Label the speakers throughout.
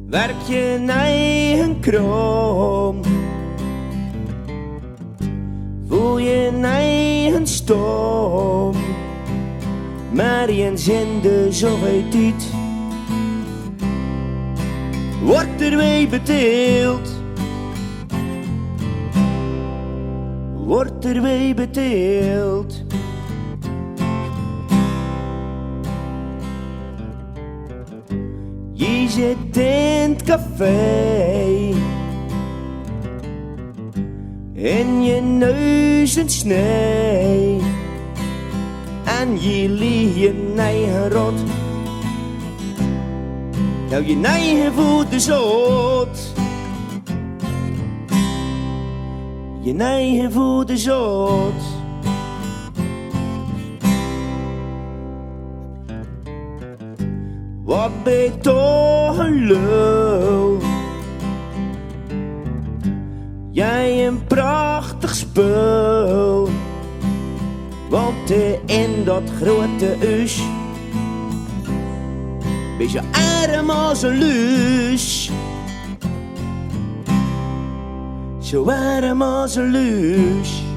Speaker 1: Werk je eigen kroon, voel je eigen stoom, maar je zinde zo weet niet. Wordt er weer beteeld, wordt er weer beteeld. Je zit in het café, in je neus een snee, en je liegt je eigen rot. Nou, je eigen voeten zoot, je eigen voeten zoot. Wat ben je toch een lul? Jij een prachtig spul, want in dat grote huis ben je arm als een luus. Zo arm als een luus.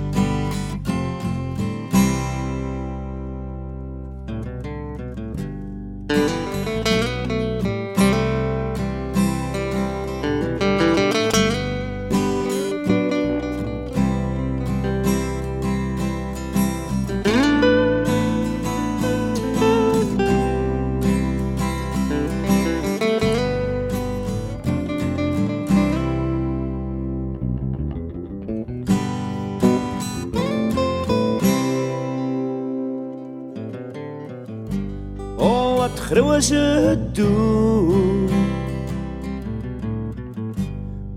Speaker 1: Wat grote doel,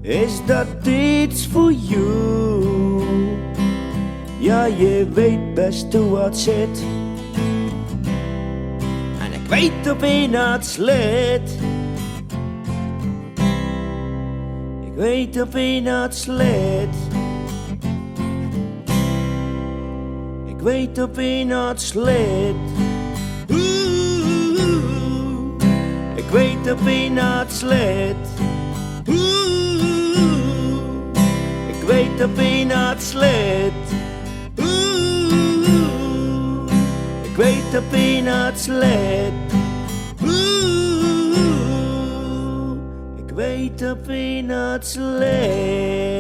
Speaker 1: is dat iets voor jou? Ja, je weet best hoe het zit, en ik weet op wie het slit. Ik weet op wie het slit. Ik weet op wie het slit. Ik weet op wie het slit. Ik weet op wie het slit. Ik weet op wie het slit. Ik weet op wie het slit.